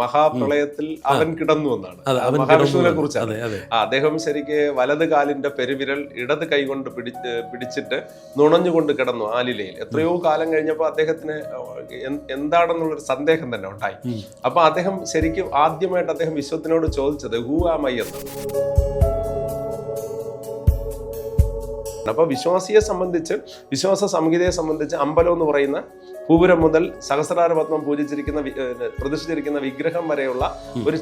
മഹാപ്രളയത്തിൽ അവൻ കിടന്നു എന്നാണ് മഹാവിഷ്ണുവിനെ കുറിച്ചാണ്. അദ്ദേഹം ശരിക്ക് വലത് കാലിന്റെ പെരുവിരൽ ഇടത് കൈകൊണ്ട് പിടിച്ചിട്ട് നുണഞ്ഞുകൊണ്ട് കിടന്നു ആലിലയിൽ. എത്രയോ കാലം കഴിഞ്ഞപ്പോൾ അദ്ദേഹത്തിന് എന്താണെന്നുള്ളൊരു സന്ദേഹം തന്നെ ഉണ്ടായി. അപ്പൊ അദ്ദേഹം ശരിക്കും ആദ്യമായിട്ട് അദ്ദേഹം വിശ്വത്തിനോട് ചോദിച്ചത് ഹൂ ആം ഐ എന്നാണ്. അപ്പൊ വിശ്വാസിയെ സംബന്ധിച്ച്, വിശ്വാസ സംഹിതയെ സംബന്ധിച്ച് അമ്പലം എന്ന് പറയുന്ന പൂപുരം മുതൽ സഹസ്രാരപത്മം പൂജിച്ചിരിക്കുന്ന പ്രതിഷ്ഠിച്ചിരിക്കുന്ന വിഗ്രഹം വരെയുള്ള ഒരു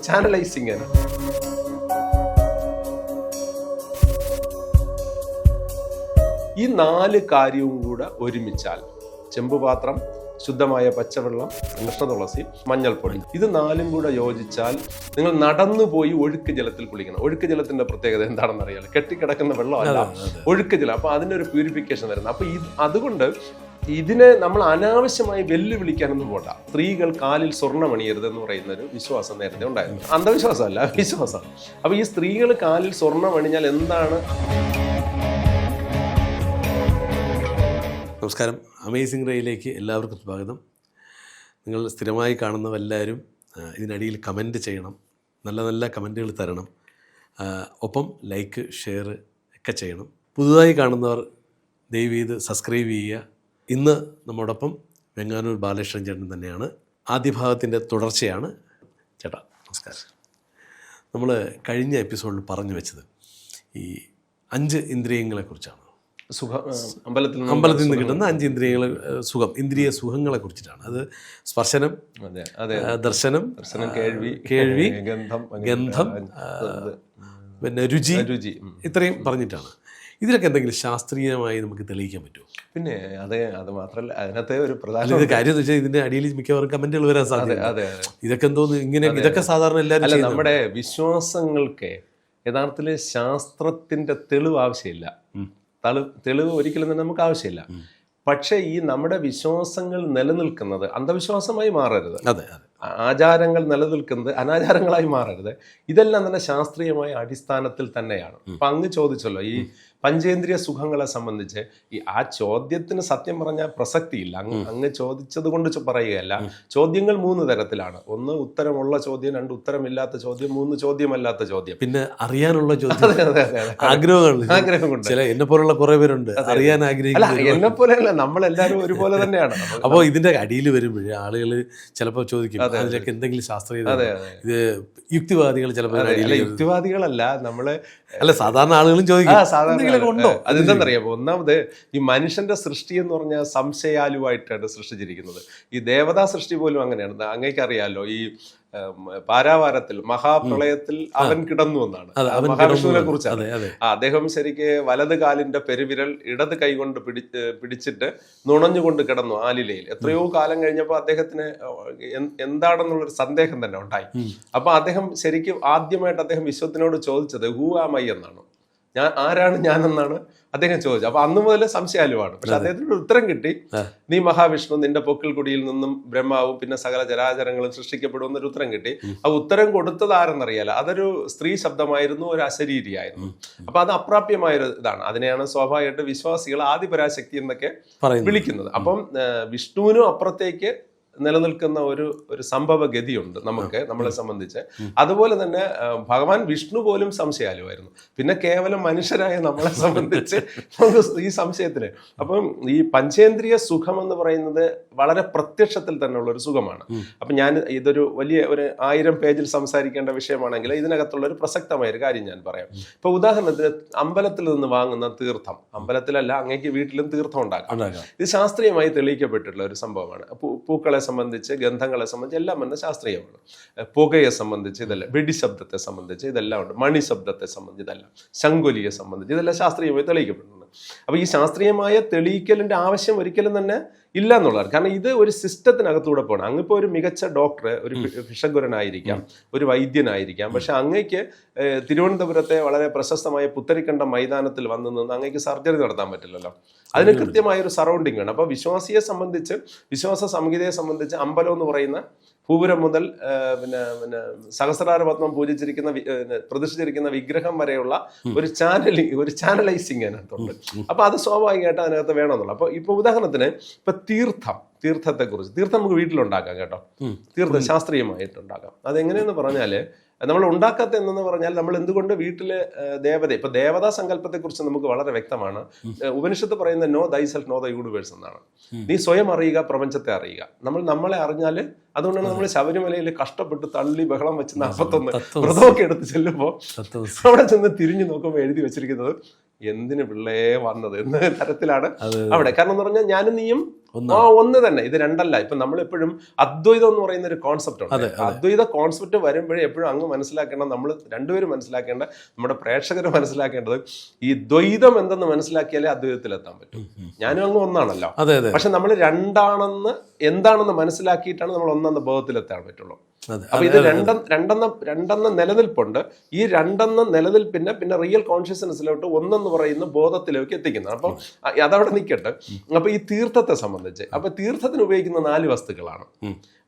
ചാനലൈസിംഗ് ആണ്. ഈ 4 കാര്യവും കൂടെ ഒരുമിച്ചാൽ, ചെമ്പുപാത്രം, ശുദ്ധമായ പച്ചവെള്ളം, കൃഷ്ണതുളസി, മഞ്ഞൾപ്പൊടി, ഇത് 4ഉം കൂടെ യോജിച്ചാൽ നിങ്ങൾ നടന്നുപോയി ഒഴുക്ക് ജലത്തിൽ കുളിക്കണം. ഒഴുക്ക് ജലത്തിന്റെ പ്രത്യേകത എന്താണെന്ന് അറിയാലോ, കെട്ടിക്കിടക്കുന്ന വെള്ളമല്ല, ഒഴുക്ക് ജലം. അപ്പൊ അതിനൊരു പ്യൂരിഫിക്കേഷൻ വരുന്നത്. അപ്പൊ അതുകൊണ്ട് ഇതിനെ നമ്മൾ അനാവശ്യമായി വെല്ലുവിളിക്കാനൊന്നും പോണ്ട. സ്ത്രീകൾ കാലിൽ സ്വർണ്ണമണിയരുത് എന്ന് പറയുന്ന ഒരു വിശ്വാസം നേരത്തെ ഉണ്ടായിരുന്നു. അന്ധവിശ്വാസമല്ല, വിശ്വാസം. അപ്പൊ ഈ സ്ത്രീകൾ കാലിൽ സ്വർണ്ണമണിഞ്ഞാൽ എന്താണ്? നമസ്കാരം, അമേസിംഗ് റേയിലേക്ക് എല്ലാവർക്കും സ്വാഗതം. നിങ്ങൾ സ്ഥിരമായി കാണുന്നവരെല്ലാവരും ഇതിനടിയിൽ കമൻറ്റ് ചെയ്യണം, നല്ല നല്ല കമൻറ്റുകൾ തരണം. ഒപ്പം ലൈക്ക്, ഷെയർ ഒക്കെ ചെയ്യണം. പുതുതായി കാണുന്നവർ ദയവ് ചെയ്ത് സബ്സ്ക്രൈബ് ചെയ്യുക. ഇന്ന് നമ്മോടൊപ്പം വെങ്ങാനൂർ ബാലകൃഷ്ണൻ ചേട്ടൻ തന്നെയാണ്. ആദ്യ ഭാഗത്തിൻ്റെ തുടർച്ചയാണ്. ചേട്ടാ നമസ്കാരം. നമ്മൾ കഴിഞ്ഞ എപ്പിസോഡിൽ പറഞ്ഞു വെച്ചത് ഈ 5 ഇന്ദ്രിയങ്ങളെക്കുറിച്ചാണ്. അമ്പലത്തിൽ നിന്ന് കിട്ടുന്ന 5 ഇന്ദ്രിയങ്ങൾ, ഇന്ദ്രിയ സുഖങ്ങളെ കുറിച്ചിട്ടാണ്. അത് സ്പർശനം, ദർശനം, കേൾവി, ഗന്ധം, പിന്നെ രുചി, ഇത്രയും പറഞ്ഞിട്ടാണ്. ഇതിലൊക്കെ എന്തെങ്കിലും ശാസ്ത്രീയമായി നമുക്ക് തെളിയിക്കാൻ പറ്റുമോ? പിന്നെ അത് മാത്രമല്ല, അതിനകത്തെ ഒരു പ്രധാന കാര്യം എന്ന് വെച്ചാൽ ഇതിന്റെ അടിയിൽ മിക്കവാറും കമന്റുകൾ വരാൻ സാധ്യത. ഇതൊക്കെ എന്തോന്ന് ഇങ്ങനെ, ഇതൊക്കെ സാധാരണ എല്ലാവരും നമ്മുടെ വിശ്വാസങ്ങൾക്ക് യഥാർത്ഥത്തിൽ ശാസ്ത്രത്തിന്റെ തെളിവ് ആവശ്യമില്ല. തെളിവ് ഒരിക്കലും തന്നെ നമുക്ക് ആവശ്യമില്ല. പക്ഷെ ഈ നമ്മുടെ വിശ്വാസങ്ങൾ നിലനിൽക്കുന്നത് അന്ധവിശ്വാസമായി മാറരുത്. ആചാരങ്ങൾ നിലനിൽക്കുന്നത് അനാചാരങ്ങളായി മാറരുത്. ഇതെല്ലാം തന്നെ ശാസ്ത്രീയമായ അടിസ്ഥാനത്തിൽ തന്നെയാണ്. അപ്പൊ അങ്ങ് ചോദിച്ചല്ലോ ഈ പഞ്ചേന്ദ്രിയ സുഖങ്ങളെ സംബന്ധിച്ച്, ആ ചോദ്യത്തിന് സത്യം പറഞ്ഞാൽ പ്രസക്തിയില്ല. അങ്ങ് ചോദിച്ചത് കൊണ്ട് പറയുകയല്ല. ചോദ്യങ്ങൾ 3 തരത്തിലാണ്. 1 ഉത്തരമുള്ള ചോദ്യം, 2 ഉത്തരമില്ലാത്ത ചോദ്യം, 3 ചോദ്യമല്ലാത്ത ചോദ്യം. പിന്നെ അറിയാനുള്ള ചോദ്യം, ആഗ്രഹമുണ്ട്. ചില എന്നെ പോലുള്ള കുറെ പേരുണ്ട് അറിയാൻ ആഗ്രഹിക്കുന്നത്. എന്നെ പോലെയല്ല, നമ്മളെല്ലാവരും ഒരുപോലെ തന്നെയാണ്. അപ്പോൾ ഇതിന്റെ അടിയിൽ വരുമ്പോഴേ ആളുകൾ ചിലപ്പോൾ ചോദിക്കും അതിലൊക്കെ എന്തെങ്കിലും ശാസ്ത്രീയത. ഇത് യുക്തിവാദികൾ ചിലപ്പോൾ, യുക്തിവാദികളല്ല നമ്മള്, അല്ല സാധാരണ ആളുകളും ചോദിക്കും ഉണ്ടോ. അതെന്താണെന്നറിയാമോ? ഒന്നാമത് ഈ മനുഷ്യന്റെ സൃഷ്ടി എന്ന് പറഞ്ഞാൽ സംശയാലുവായിട്ടാണ് സൃഷ്ടിച്ചിരിക്കുന്നത്. ഈ ദേവതാ സൃഷ്ടി പോലും അങ്ങനെയാണ്. അങ്ങേക്കറിയാലോ, ഈ പാരാവാരത്തിൽ മഹാപ്രളയത്തിൽ അവൻ കിടന്നു എന്നാണ് മഹാവിഷ്ണുവിനെ കുറിച്ചാണ്. അദ്ദേഹം ശരിക്ക് വലത് കാലിന്റെ പെരുവിരൽ ഇടത് കൈകൊണ്ട് പിടിച്ചിട്ട് നുണഞ്ഞുകൊണ്ട് കിടന്നു ആലിലയിൽ. എത്രയോ കാലം കഴിഞ്ഞപ്പോൾ അദ്ദേഹത്തിന് എന്താണെന്നുള്ളൊരു സന്ദേഹം തന്നെ ഉണ്ടായി. അപ്പൊ അദ്ദേഹം ശരിക്കും ആദ്യമായിട്ട് അദ്ദേഹം വിശ്വത്തിനോട് ചോദിച്ചത് ഹൂ ആം ഐ എന്നാണ്. ആരാണ് ഞാനെന്നാണ് അദ്ദേഹം ചോദിച്ചത്. അപ്പൊ അന്ന് മുതൽ സംശയാലുവാണ്. പക്ഷെ അദ്ദേഹത്തിന് ഉത്തരം കിട്ടി. നീ മഹാവിഷ്ണു, നിന്റെ പൊക്കിൾ കുടിയിൽ നിന്നും ബ്രഹ്മാവും പിന്നെ സകല ചരാചരങ്ങളും സൃഷ്ടിക്കപ്പെടുമെന്നൊരു ഉത്തരം കിട്ടി. ആ ഉത്തരം കൊടുത്തത് ആരെന്നറിയാല, അതൊരു സ്ത്രീ ശബ്ദമായിരുന്നു, ഒരു അശരീരിയായിരുന്നു. അപ്പൊ അത് അപ്രാപ്യമായൊരു ഇതാണ്. അതിനെയാണ് സ്വാഭാവികമായിട്ട് വിശ്വാസികൾ ആദിപരാശക്തി എന്നൊക്കെ വിളിക്കുന്നത്. അപ്പം വിഷ്ണുവിനും അപ്പുറത്തേക്ക് നിലനിൽക്കുന്ന ഒരു സംഭവഗതിയുണ്ട് നമ്മളെ സംബന്ധിച്ച്. അതുപോലെ തന്നെ ഭഗവാൻ വിഷ്ണു പോലും സംശയാലുവായിരുന്നു. പിന്നെ കേവലം മനുഷ്യരായ നമ്മളെ സംബന്ധിച്ച് നമുക്ക് ഈ സംശയത്തിന്. അപ്പം ഈ പഞ്ചേന്ദ്രിയ സുഖം എന്ന് പറയുന്നത് വളരെ പ്രത്യക്ഷത്തിൽ തന്നെയുള്ള ഒരു സുഖമാണ്. അപ്പൊ ഞാൻ ഇതൊരു വലിയ ഒരു 1000 പേജിൽ സംസാരിക്കേണ്ട വിഷയമാണെങ്കിൽ ഇതിനകത്തുള്ള ഒരു പ്രസക്തമായ ഒരു കാര്യം ഞാൻ പറയാം. ഇപ്പൊ ഉദാഹരണത്തിന് അമ്പലത്തിൽ നിന്ന് വാങ്ങുന്ന തീർത്ഥം, അമ്പലത്തിലല്ല അങ്ങേക്ക് വീട്ടിലും തീർത്ഥം ഉണ്ടാക്കാം. ഇത് ശാസ്ത്രീയമായി തെളിയിക്കപ്പെട്ടിട്ടുള്ള ഒരു സംഭവമാണ്. പൂക്കളെ സംബന്ധിച്ച്, ഗന്ധങ്ങളെ സംബന്ധിച്ച് എല്ലാം തന്നെ ശാസ്ത്രീയമാണ്. പുകയെ സംബന്ധിച്ച് ഇതെല്ലാം, വെടിശബ്ദത്തെ സംബന്ധിച്ച് ഇതെല്ലാം ഉണ്ട്, മണിശബ്ദത്തെ സംബന്ധിച്ച് ഇതെല്ലാം, ശങ്കുലിയെ സംബന്ധിച്ച് ഇതെല്ലാം ശാസ്ത്രീയമായി തെളിയിക്കപ്പെടുന്നുണ്ട്. അപ്പൊ ഈ ശാസ്ത്രീയമായ തെളിയിക്കലിന്റെ ആവശ്യം ഒരിക്കലും തന്നെ ഇല്ല എന്നുള്ളതാണ്. കാരണം ഇത് ഒരു സിസ്റ്റത്തിനകത്തൂടെ പോകണം. അങ്ങിപ്പോൾ ഒരു മികച്ച ഡോക്ടർ, ഒരു ഭിഷഗ്വരനായിരിക്കാം, ഒരു വൈദ്യനായിരിക്കാം. പക്ഷെ അങ്ങേക്ക് തിരുവനന്തപുരത്തെ വളരെ പ്രശസ്തമായ പുത്തരിക്കണ്ടം മൈതാനത്തിൽ വന്നു നിന്ന് അങ്ങേക്ക് സർജറി നടത്താൻ പറ്റില്ലല്ലോ. അതിന് കൃത്യമായൊരു സറൗണ്ടിങ് വേണം. അപ്പോൾ വിശ്വാസിയെ സംബന്ധിച്ച്, വിശ്വാസ സംഹിതയെ സംബന്ധിച്ച് അമ്പലം എന്ന് പറയുന്ന പൂപുരം മുതൽ പിന്നെ സഹസ്രാരപത്മം പ്രതിഷ്ഠിച്ചിരിക്കുന്ന വിഗ്രഹം വരെയുള്ള ഒരു ചാനലൈസിങ് അതിനകത്തുണ്ട്. അപ്പൊ അത് സ്വാഭാവികമായിട്ട് അതിനകത്ത് വേണമെന്നുള്ള. അപ്പൊ ഇപ്പൊ ഉദാഹരണത്തിന് ഇപ്പൊ തീർത്ഥത്തെക്കുറിച്ച്. തീർത്ഥം നമുക്ക് വീട്ടിലുണ്ടാക്കാം കേട്ടോ, തീർത്ഥം ശാസ്ത്രീയമായിട്ടുണ്ടാക്കാം. അതെങ്ങനെയെന്ന് പറഞ്ഞാൽ നമ്മൾ ഉണ്ടാക്കാത്ത എന്തെന്ന് പറഞ്ഞാൽ നമ്മൾ എന്തുകൊണ്ട് വീട്ടില് ഇപ്പൊ ദേവതാ സങ്കല്പത്തെക്കുറിച്ച് നമുക്ക് വളരെ വ്യക്തമാണ്. ഉപനിഷത്ത് പറയുന്ന നോ ദൈ സെൽഫ് നോ ദ യൂണിവേഴ്സ് എന്നാണ്. നീ സ്വയം അറിയുക, പ്രപഞ്ചത്തെ അറിയുക. നമ്മളെ അറിഞ്ഞാൽ, അതുകൊണ്ടാണ് നമ്മൾ ശബരിമലയിൽ കഷ്ടപ്പെട്ട് തള്ളി ബഹളം വെച്ച് 41 വ്രതമൊക്കെ എടുത്ത് ചെല്ലുമ്പോൾ അവിടെ ചെന്ന് തിരിഞ്ഞു നോക്കുമ്പോൾ എഴുതി വെച്ചിരിക്കുന്നത് എന്തിന് പിള്ളേ വന്നത് എന്ന തരത്തിലാണ് അവിടെ. കാരണം എന്ന് പറഞ്ഞാൽ ഞാനും നീയും ഒന്ന് തന്നെ, ഇത് രണ്ടല്ല. ഇപ്പൊ നമ്മളെപ്പോഴും അദ്വൈതം എന്ന് പറയുന്ന ഒരു കോൺസെപ്റ്റ് ഉണ്ട്. അദ്വൈത കോൺസെപ്റ്റ് വരുമ്പോഴേ എപ്പോഴും അങ്ങ് മനസ്സിലാക്കേണ്ട, നമ്മൾ രണ്ടുപേരും മനസ്സിലാക്കേണ്ട, നമ്മുടെ പ്രേക്ഷകർ മനസ്സിലാക്കേണ്ടത് ഈ ദ്വൈതം എന്തെന്ന് മനസ്സിലാക്കിയാലേ അദ്വൈതത്തിലെത്താൻ പറ്റും. ഞാനും അങ്ങ് ഒന്നാണല്ലോ, പക്ഷെ നമ്മൾ എന്താണെന്ന് മനസ്സിലാക്കിയിട്ടാണ് നമ്മൾ ഒന്നെന്ന ബോധത്തിലെത്താൻ പറ്റുള്ളൂ. അപ്പൊ ഇത് രണ്ടെന്ന നിലനിൽപ്പുണ്ട്. ഈ രണ്ടെന്ന നിലനിൽപ്പിന്റെ പിന്നെ റിയൽ കോൺഷ്യസ്നെസ്സിലോട്ട് ഒന്നെന്ന് പറയുന്ന ബോധത്തിലേക്ക് എത്തിക്കുന്നത്. അപ്പം അതവിടെ നിൽക്കട്ടെ. അപ്പൊ ഈ തീർത്ഥത്തെ സംബന്ധിച്ച്, അപ്പൊ തീർത്ഥത്തിന് ഉപയോഗിക്കുന്ന 4 വസ്തുക്കളാണ്.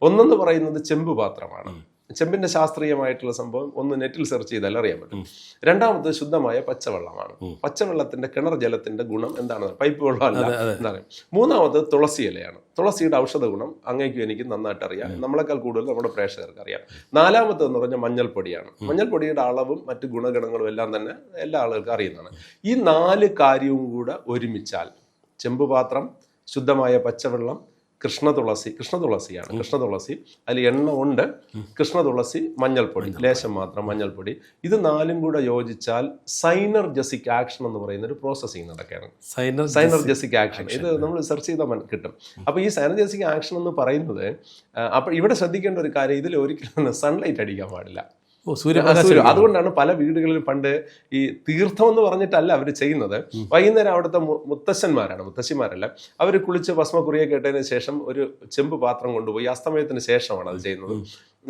ഒന്നെന്ന് പറയുന്നത് ചെമ്പ് പാത്രമാണ്. ചെമ്പിന്റെ ശാസ്ത്രീയമായിട്ടുള്ള സംഭവം ഒന്ന് നെറ്റിൽ സെർച്ച് ചെയ്താൽ അറിയാൻ പറ്റും. രണ്ടാമത് ശുദ്ധമായ പച്ചവെള്ളമാണ്. പച്ചവെള്ളത്തിന്റെ കിണർ ജലത്തിന്റെ ഗുണം എന്താണ്? പൈപ്പ് വെള്ളമല്ല എന്താണ്. മൂന്നാമത് തുളസി ഇലയാണ്. തുളസിയുടെ ഔഷധ ഗുണം അങ്ങേക്കും എനിക്ക് നന്നായിട്ട് അറിയാം, നമ്മളെക്കാൾ കൂടുതൽ നമ്മുടെ പ്രേക്ഷകർക്ക് അറിയാം. നാലാമത്തെന്ന് പറഞ്ഞാൽ മഞ്ഞൾപ്പൊടിയാണ്. മഞ്ഞൾപ്പൊടിയുടെ അളവും മറ്റു ഗുണഗണങ്ങളും എല്ലാം തന്നെ എല്ലാ ആളുകൾക്കും അറിയുന്നതാണ്. ഈ 4 കാര്യവും കൂടെ ഒരുമിച്ചാൽ, ചെമ്പുപാത്രം, ശുദ്ധമായ പച്ചവെള്ളം, കൃഷ്ണതുളസിയാണ്. കൃഷ്ണതുളസി, അതിൽ എണ്ണ ഉണ്ട്, കൃഷ്ണതുളസി, മഞ്ഞൾപ്പൊടി, ലേശം മാത്രം മഞ്ഞൾപ്പൊടി, ഇത് 4ഉം കൂടെ യോജിച്ചാൽ സൈനർജസിക് ആക്ഷൻ എന്ന് പറയുന്ന ഒരു പ്രോസസ്സിങ് നടക്കുകയാണ്. സൈനർജസിക് ആക്ഷൻ, ഇത് നമ്മൾ സെർച്ച് ചെയ്താൽ കിട്ടും. അപ്പൊ ഈ സൈനർജസിക് ആക്ഷൻ എന്ന് പറയുന്നത്, അപ്പൊ ഇവിടെ ശ്രദ്ധിക്കേണ്ട ഒരു കാര്യം, ഇതിൽ ഒരിക്കലും സൺലൈറ്റ് അടിക്കാൻ പാടില്ല. അതുകൊണ്ടാണ് പല വീടുകളിലും പണ്ട് ഈ തീർത്ഥം എന്ന് പറഞ്ഞിട്ടല്ല അവർ ചെയ്യുന്നത്. വൈകുന്നേരം അവിടുത്തെ മുത്തശ്ശിമാരല്ല, അവർ കുളിച്ച് ഭസ്മക്കുറിയൊക്കെ ഇട്ടതിന് ശേഷം ഒരു ചെമ്പ് പാത്രം കൊണ്ടുപോയി, അസ്തമയത്തിന് ശേഷമാണ് അത് ചെയ്യുന്നത്.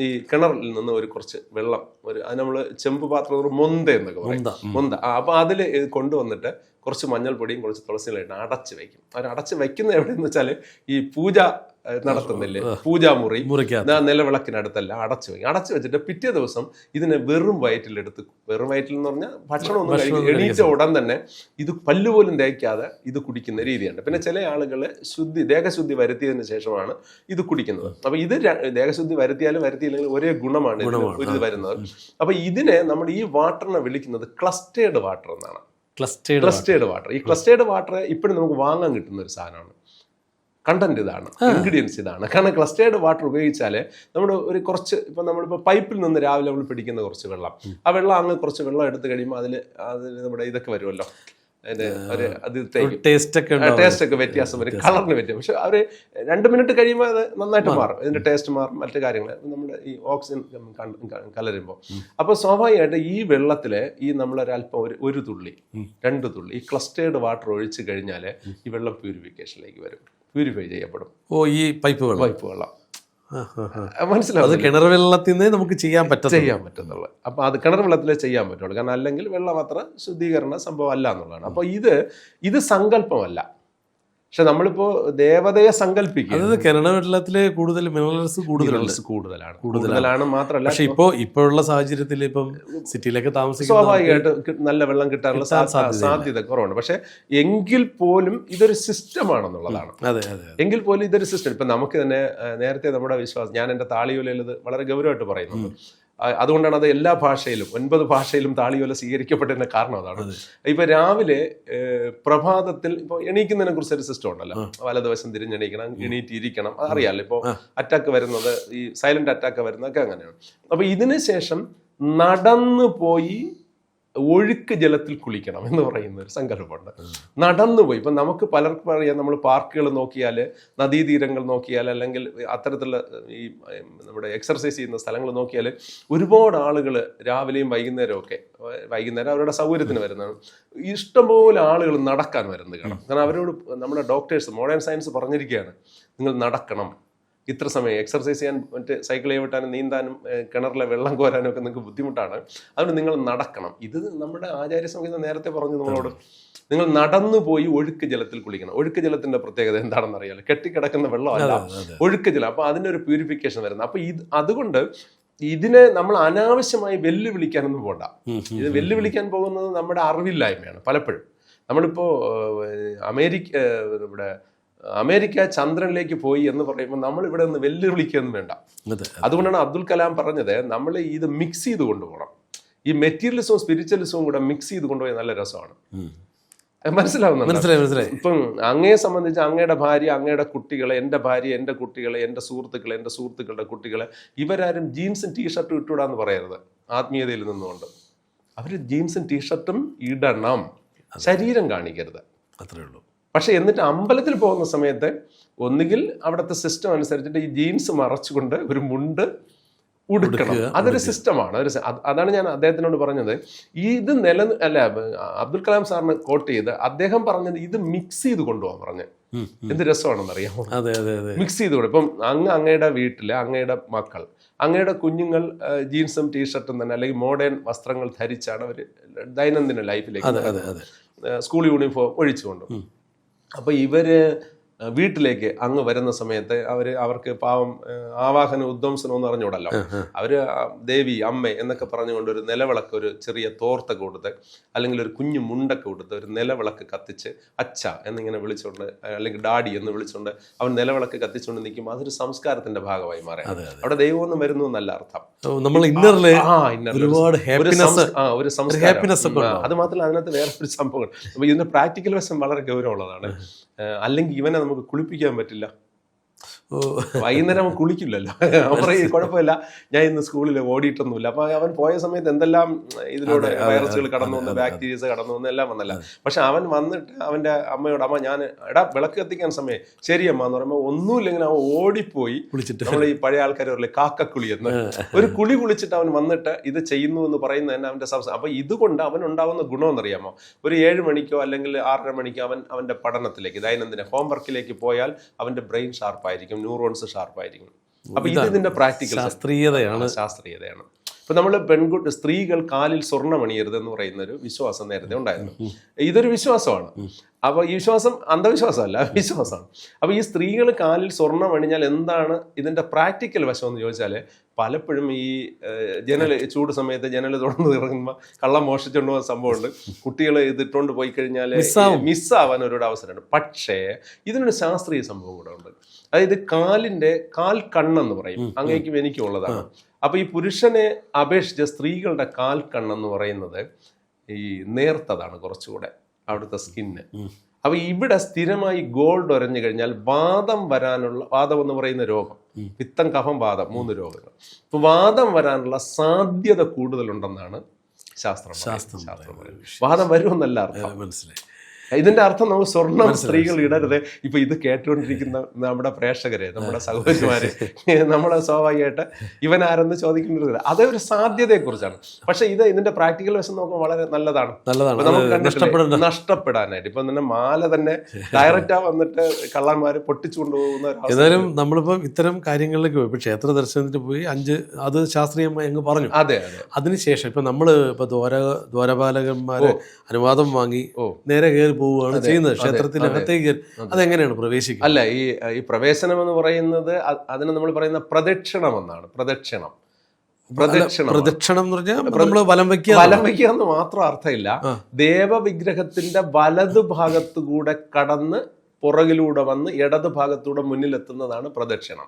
ഈ കിണറിൽ നിന്ന് ഒരു കുറച്ച് വെള്ളം, അത് നമ്മൾ ചെമ്പ് പാത്രം മൊന്ത എന്നൊക്കെ പറയും, മൊന്ത. അപ്പൊ അതിൽ കൊണ്ടുവന്നിട്ട് കുറച്ച് മഞ്ഞൾപ്പൊടിയും കുറച്ച് തുളസിയിലായിട്ട് അടച്ച് വയ്ക്കും. അവർ അടച്ച് വയ്ക്കുന്നത് എവിടെയെന്ന് വെച്ചാൽ ഈ പൂജ നടത്തുന്നില്ലേ, പൂജാമുറി, നിലവിളക്കിനടുത്തല്ല അടച്ചു വയ്ക്കും. അടച്ചു വെച്ചിട്ട് പിറ്റേ ദിവസം ഇതിനെ വെറും വയറ്റിൽ എന്ന് പറഞ്ഞാൽ ഭക്ഷണമൊന്നും കഴിക്കും, എണീറ്റ ഉടൻ തന്നെ ഇത് പല്ലുപോലും തേക്കാതെ ഇത് കുടിക്കുന്ന രീതിയുണ്ട്. പിന്നെ ചില ആളുകൾ ദേഹശുദ്ധി വരുത്തിയതിന് ശേഷമാണ് ഇത് കുടിക്കുന്നത്. അപ്പൊ ഇത് ദേഹശുദ്ധി വരുത്തിയില്ലെങ്കിൽ ഒരേ ഗുണമാണ് ഇത് വരുന്നത്. അപ്പൊ ഇതിനെ നമ്മൾ ഈ വാട്ടറിനെ വിളിക്കുന്നത് ക്ലസ്റ്റേർഡ് വാട്ടർ എന്നാണ്. Clustered water. ഈ ക്ലസ്റ്റേർഡ് വാട്ടർ ഇപ്പോഴും നമുക്ക് വാങ്ങാൻ കിട്ടുന്ന ഒരു സാധനമാണ്. കണ്ടന്റ് ഇതാണ്, ഇൻഗ്രീഡിയൻസ് ഇതാണ്. കാരണം ക്ലസ്റ്റേർഡ് വാട്ടർ ഉപയോഗിച്ചാൽ നമ്മുടെ ഒരു കുറച്ച്, ഇപ്പം നമ്മളിപ്പോൾ പൈപ്പിൽ നിന്ന് രാവിലെ നമ്മൾ പിടിക്കുന്ന കുറച്ച് വെള്ളം, ആ വെള്ളം അങ്ങ് കുറച്ച് വെള്ളം എടുത്ത് കഴിയുമ്പോൾ അതിൽ നമ്മുടെ ഇതൊക്കെ വരുമല്ലോ, ടേസ്റ്റ് ഒക്കെ വ്യത്യാസം വരും, കളറിന് പറ്റും. പക്ഷെ അവർ 2 മിനിറ്റ് കഴിയുമ്പോൾ അത് നന്നായിട്ട് മാറും, ഇതിന്റെ ടേസ്റ്റ് മാറും, മറ്റു കാര്യങ്ങൾ നമ്മുടെ ഈ ഓക്സിജൻ കലരുമ്പോൾ. അപ്പൊ സ്വാഭാവികമായിട്ട് ഈ വെള്ളത്തില് ഈ നമ്മളൊരല്പം ഒരു തുള്ളി 2 തുള്ളി ഈ ക്ലസ്റ്റേർഡ് വാട്ടർ ഒഴിച്ചു കഴിഞ്ഞാൽ ഈ വെള്ളം പ്യൂരിഫിക്കേഷനിലേക്ക് വരും, പ്യൂരിഫൈ ചെയ്യപ്പെടും. ഈ പൈപ്പ് വെള്ളം മനസ്സിലാവും. അത് കിണർ വെള്ളത്തിൽ നിന്ന് നമുക്ക് ചെയ്യാൻ പറ്റുന്നുള്ളൂ. അപ്പൊ അത് കിണർ വെള്ളത്തിലേ ചെയ്യാൻ പറ്റുള്ളൂ. കാരണം അല്ലെങ്കിൽ വെള്ളം അത്ര ശുദ്ധീകരണ സംഭവം അല്ല എന്നുള്ളതാണ്. അപ്പൊ ഇത് സങ്കല്പമല്ല, പക്ഷെ നമ്മളിപ്പോ ദേവതയെ സങ്കല്പിക്കുന്നത് കിണർ വെള്ളത്തില് കൂടുതൽ മിനറൽസ് കൂടുതലാണ് മാത്രമല്ല. പക്ഷെ ഇപ്പോഴുള്ള സാഹചര്യത്തിൽ ഇപ്പം സിറ്റിയിലൊക്കെ താമസിക്കുന്ന സ്വാഭാവികമായിട്ട് നല്ല വെള്ളം കിട്ടാനുള്ള സാധ്യത കുറവാണ്. പക്ഷെ എങ്കിൽ പോലും ഇതൊരു സിസ്റ്റമാണെന്നുള്ളതാണ്. എങ്കിൽ പോലും ഇതൊരു സിസ്റ്റം. ഇപ്പൊ നമുക്ക് തന്നെ നേരത്തെ നമ്മുടെ വിശ്വാസം, ഞാൻ എന്റെ താളിയോലയിൽ ഇത് വളരെ ഗൗരവമായിട്ട് പറയുന്നുണ്ട്. അതുകൊണ്ടാണ് അത് എല്ലാ ഭാഷയിലും 9 ഭാഷയിലും താളിയോല സ്വീകരിക്കപ്പെട്ടതിന്റെ കാരണം അതാണ്. ഇപ്പൊ രാവിലെ പ്രഭാതത്തിൽ ഇപ്പൊ എണീക്കുന്നതിനെ കുറിച്ച് ഒരു സിസ്റ്റം ഉണ്ടല്ലോ, വലതുവശം തിരിഞ്ഞെണീക്കണം, എണീറ്റിരിക്കണം, അറിയാമല്ലോ. ഇപ്പൊ അറ്റാക്ക് വരുന്നത്, ഈ സൈലന്റ് അറ്റാക്ക് വരുന്നതൊക്കെ അങ്ങനെയാണ്. അപ്പൊ ഇതിനു ശേഷം നടന്നു പോയി ഒഴുക്ക് ജലത്തിൽ കുളിക്കണം എന്ന് പറയുന്ന ഒരു സങ്കല്പമുണ്ട്. നടന്നുപോയി. ഇപ്പം നമുക്ക് പലർക്കും അറിയാം, നമ്മൾ പാർക്കുകൾ നോക്കിയാൽ, നദീതീരങ്ങൾ നോക്കിയാൽ, അല്ലെങ്കിൽ അത്തരത്തിലുള്ള ഈ നമ്മുടെ എക്സർസൈസ് ചെയ്യുന്ന സ്ഥലങ്ങൾ നോക്കിയാൽ ഒരുപാട് ആളുകൾ രാവിലെയും വൈകുന്നേരം അവരുടെ സൗകര്യത്തിന് വരുന്നതാണ്. ഇഷ്ടംപോലെ ആളുകൾ നടക്കാൻ വരുന്നത് കാണാം. കാരണം അവരോട് നമ്മുടെ ഡോക്ടേഴ്സ്, മോഡേൺ സയൻസ് പറഞ്ഞിരിക്കുകയാണ്, നിങ്ങൾ നടക്കണം, ഇത്ര സമയം എക്സർസൈസ് ചെയ്യാൻ, മറ്റേ സൈക്കിൾ ചെയ്യട്ടാനും നീന്താനും കിണറിലെ വെള്ളം കോരാനും ഒക്കെ നിങ്ങൾക്ക് ബുദ്ധിമുട്ടാണ്, അതുകൊണ്ട് നിങ്ങൾ നടക്കണം. ഇത് നമ്മുടെ ആചാര്യ സംഹിത നേരത്തെ പറഞ്ഞു നമ്മളോട്, നിങ്ങൾ നടന്നു പോയി ഒഴുക്ക് ജലത്തിൽ കുളിക്കണം. ഒഴുക്ക് ജലത്തിന്റെ പ്രത്യേകത എന്താണെന്ന് അറിയാലോ, കെട്ടിക്കിടക്കുന്ന വെള്ളമല്ല, ഒഴുക്ക് ജലം. അപ്പൊ അതിന്റെ ഒരു പ്യൂരിഫിക്കേഷൻ വരുന്നത്. അപ്പൊ അതുകൊണ്ട് ഇതിനെ നമ്മൾ അനാവശ്യമായി വെല്ലുവിളിക്കാനൊന്നും പോകണ്ട. ഇത് വെല്ലുവിളിക്കാൻ പോകുന്നത് നമ്മുടെ അറിവില്ലായ്മയാണ് പലപ്പോഴും. നമ്മളിപ്പോ ഇവിടെ അമേരിക്ക ചന്ദ്രനിലേക്ക് പോയി എന്ന് പറയുമ്പോൾ നമ്മൾ ഇവിടെ നിന്ന് വെല്ലുവിളിക്കൊന്നും വേണ്ട. അതെ. അതുകൊണ്ടാണ് അബ്ദുൽ കലാം പറഞ്ഞത് നമ്മൾ ഇത് മിക്സ് ചെയ്ത് കൊണ്ടുപോകണം. ഈ മെറ്റീരിയലിസവും സ്പിരിച്വലിസവും കൂടെ മിക്സ് ചെയ്ത് കൊണ്ടുപോയി നല്ല രസമാണ്. മനസ്സിലാവുന്നുണ്ട്? മനസ്സിലായി. ഇപ്പം അങ്ങയെ സംബന്ധിച്ച് അങ്ങയുടെ ഭാര്യ, അങ്ങയുടെ കുട്ടികളെ, എൻ്റെ ഭാര്യ, എൻ്റെ കുട്ടികളെ, എൻ്റെ സുഹൃത്തുക്കളെ, എൻ്റെ സുഹൃത്തുക്കളുടെ കുട്ടികളെ, ഇവരാരും ജീൻസും ടീഷർട്ടും ഇട്ടുവിടാന്ന് പറയരുത്. ആത്മീയതയിൽ നിന്നുകൊണ്ട് അവർ ജീൻസും ടീഷർട്ടും ഇടണം, ശരീരം കാണിക്കരുത്, അത്രേ ഉള്ളൂ. പക്ഷെ എന്നിട്ട് അമ്പലത്തിൽ പോകുന്ന സമയത്ത് ഒന്നുകിൽ അവിടുത്തെ സിസ്റ്റം അനുസരിച്ചിട്ട് ഈ ജീൻസ് മറച്ചുകൊണ്ട് ഒരു മുണ്ട് ഉടുക്കണം. അതൊരു സിസ്റ്റമാണ്. അതാണ് ഞാൻ അദ്ദേഹത്തിനോട് പറഞ്ഞത്. ഇത് അബ്ദുൽ കലാം സാറിന് കോട്ട് ചെയ്ത് അദ്ദേഹം പറഞ്ഞത് ഇത് മിക്സ് ചെയ്ത് കൊണ്ടുപോകാൻ പറഞ്ഞ്. എന്ത് രസമാണെന്ന് അറിയാമോ? മിക്സ് ചെയ്ത് കൊണ്ട് ഇപ്പം അങ്ങയുടെ വീട്ടില് അങ്ങയുടെ മക്കൾ, അങ്ങയുടെ കുഞ്ഞുങ്ങൾ ജീൻസും ടീഷർട്ടും തന്നെ അല്ലെങ്കിൽ മോഡേൺ വസ്ത്രങ്ങൾ ധരിച്ചാണ് അവർ ദൈനംദിന ലൈഫിലേക്ക് സ്കൂൾ യൂണിഫോം ഒഴിച്ചുകൊണ്ട്. അപ്പൊ ഇവര് വീട്ടിലേക്ക് അങ്ങ് വരുന്ന സമയത്ത് അവർക്ക് പാവം ആവാഹന ഉദ്വംസനം എന്ന് പറഞ്ഞുകൂടല്ലോ, അവര് ദേവി, അമ്മ എന്നൊക്കെ പറഞ്ഞുകൊണ്ട് ഒരു നിലവിളക്ക്, ഒരു ചെറിയ തോർത്തൊക്കെ കൊടുത്ത് അല്ലെങ്കിൽ ഒരു കുഞ്ഞു മുണ്ടൊക്കെ കൊടുത്ത് ഒരു നിലവിളക്ക് കത്തിച്ച് അച്ഛ എന്നിങ്ങനെ വിളിച്ചുകൊണ്ട് അല്ലെങ്കിൽ ഡാഡി എന്ന് വിളിച്ചുകൊണ്ട് അവൻ നിലവിളക്ക് കത്തിച്ചുകൊണ്ട് നിൽക്കുമ്പോൾ അതൊരു സംസ്കാരത്തിന്റെ ഭാഗമായി മാറി. അവിടെ ദൈവമൊന്നും വരുന്നു എന്നല്ല അർത്ഥം. ഒരു സംസ്കാരം. അത് മാത്രമല്ല അതിനകത്ത് വേറെ ഒരു സംഭവം. അപ്പൊ ഇതിന്റെ പ്രാക്ടിക്കൽ വശം വളരെ ഗൗരവമുള്ളതാണ്. അല്ലെങ്കിൽ ഇവനെ നമുക്ക് കുളിപ്പിക്കാൻ പറ്റില്ല. വൈകുന്നേരം അവൻ കുളിക്കില്ലല്ലോ. അവൻ പറയും കുഴപ്പമില്ല, ഞാൻ ഇന്ന് സ്കൂളിൽ ഓടിയിട്ടൊന്നുമില്ല. അപ്പൊ അവൻ പോയ സമയത്ത് എന്തെല്ലാം ഇതിലൂടെ വൈറസുകൾ കടന്നു വന്ന്, ബാക്ടീരിയസ് കടന്നു വന്ന് എല്ലാം വന്നല്ല. പക്ഷെ അവൻ വന്നിട്ട് അവന്റെ അമ്മയോട്, അമ്മ ഞാൻ വിളക്ക് കത്തിക്കാൻ സമയം, ശരിയമ്മ എന്ന് പറയുമ്പോൾ ഒന്നുമില്ലെങ്കിൽ അവൻ ഓടിപ്പോയി നമ്മൾ ഈ പഴയ ആൾക്കാർ പറയില്ലേ കാക്കക്കുളി എന്ന്, ഒരു കുളി കുളിച്ചിട്ട് അവൻ വന്നിട്ട് ഇത് ചെയ്യുന്നു എന്ന് പറയുന്നത് തന്നെ അവന്റെ സംസ്ഥാനം. അപ്പൊ ഇതുകൊണ്ട് അവനുണ്ടാവുന്ന ഗുണമെന്നറിയാമോ? ഒരു 7 മണിക്കോ അല്ലെങ്കിൽ 6:30 മണിക്കോ അവന്റെ പഠനത്തിലേക്ക്, ദൈനംദിന ഹോംവർക്കിലേക്ക് പോയാൽ അവന്റെ ബ്രെയിൻ ഷാർപ്പായിരിക്കും, ന്യൂറോൺസ് ഷാർപ്പായിരിക്കും. അപ്പൊ ഇതിന്റെ പ്രാക്ടിക്കൽ ശാസ്ത്രീയതയാണ്. ഇപ്പൊ നമ്മള് സ്ത്രീകൾ കാലിൽ സ്വർണ്ണം അണിയരുത് എന്ന് പറയുന്ന ഒരു വിശ്വാസം നേരത്തെ ഉണ്ടായിരുന്നു. ഇതൊരു വിശ്വാസമാണ്. അപ്പൊ ഈ വിശ്വാസം അന്ധവിശ്വാസമല്ല, വിശ്വാസമാണ്. അപ്പൊ ഈ സ്ത്രീകൾ കാലിൽ സ്വർണ്ണം അണിഞ്ഞാൽ എന്താണ് ഇതിന്റെ പ്രാക്ടിക്കൽ വശം എന്ന് ചോദിച്ചാല്, പലപ്പോഴും ഈ ചൂട് സമയത്ത് ജനൽ തുറന്ന് ഇറങ്ങുമ്പോൾ കള്ളം മോഷിച്ചുകൊണ്ട് പോകുന്ന സംഭവമുണ്ട്. കുട്ടികൾ ഇതിട്ടുകൊണ്ട് പോയി കഴിഞ്ഞാൽ മിസ്സാവാൻ ഒരു അവസരമുണ്ട്. പക്ഷേ ഇതിനൊരു ശാസ്ത്രീയ സംഭവം കൂടെ ഉണ്ട്. അതായത് കാൽ കണ്ണെന്ന് പറയും, അങ്ങേക്കും എനിക്കും ഉള്ളതാണ്. അപ്പൊ ഈ പുരുഷനെ അപേക്ഷിച്ച് സ്ത്രീകളുടെ കാൽ കണ്ണെന്ന് പറയുന്നത് ഈ നേർത്തതാണ് കുറച്ചുകൂടെ, അവിടുത്തെ സ്കിന്ന്. അപ്പൊ ഇവിടെ സ്ഥിരമായി ഗോൾഡ് ഉരഞ്ഞു കഴിഞ്ഞാൽ വാദം എന്ന് പറയുന്ന രോഗം, പിത്തം, കഫം, വാദം, 3 രോഗങ്ങൾ. ഇപ്പൊ വാദം വരാനുള്ള സാധ്യത കൂടുതലുണ്ടെന്നാണ് ശാസ്ത്രം. വാദം വരുമെന്നല്ല അർത്ഥം. മനസ്സിലായി. ഇതിന്റെ അർത്ഥം നമുക്ക് സ്വർണം സ്ത്രീകൾ ഇടരുത്. ഇപ്പൊ ഇത് കേട്ടുകൊണ്ടിരിക്കുന്ന നമ്മുടെ പ്രേക്ഷകരെ, നമ്മുടെ സഹോദരിമാരെ, നമ്മളെ സ്വാഭാവികമായിട്ട് ഇവനാരെന്ന് ചോദിക്കേണ്ടത് അതൊരു സാധ്യതയെ കുറിച്ചാണ്. പക്ഷെ ഇതിന്റെ പ്രാക്ടിക്കൽ വശം നോക്കുമ്പോൾ വളരെ നല്ലതാണ്. നമുക്ക് നഷ്ടപ്പെടാനായിട്ട് ഇപ്പൊ തന്നെ മാല തന്നെ ഡയറക്റ്റാ വന്നിട്ട് കള്ളന്മാര് പൊട്ടിച്ചു കൊണ്ടുപോകുന്ന. ഏതായാലും നമ്മളിപ്പോ ഇത്തരം കാര്യങ്ങളിലേക്ക് പോയി, ഇപ്പൊ ക്ഷേത്ര ദർശനത്തിന് പോയി അത് ശാസ്ത്രീയമായി അങ്ങ് പറഞ്ഞു. അതെ. അതിനുശേഷം ഇപ്പൊ നമ്മള് ഇപ്പൊ ദ്വാരപാലകന്മാരെ അനുവാദം വാങ്ങി നേരെ കയറി പോവുകയാണ് ചെയ്യുന്നത് ക്ഷേത്രത്തിനകത്തേക്ക്. അതെങ്ങനെയാണ് പ്രവേശിക്കുക? അല്ല, ഈ പ്രവേശനം എന്ന് പറയുന്നത് അതിന് നമ്മൾ പറയുന്ന പ്രദക്ഷിണം എന്നാണ്. പ്രദക്ഷിണം എന്ന് പറഞ്ഞാൽ നമ്മള് വലം വയ്ക്കുക എന്ന് മാത്രം അർത്ഥമില്ല. ദേവവിഗ്രഹത്തിന്റെ വലതു ഭാഗത്തുകൂടെ കടന്ന് പുറകിലൂടെ വന്ന് ഇടതു ഭാഗത്തൂടെ മുന്നിലെത്തുന്നതാണ് പ്രദക്ഷിണം.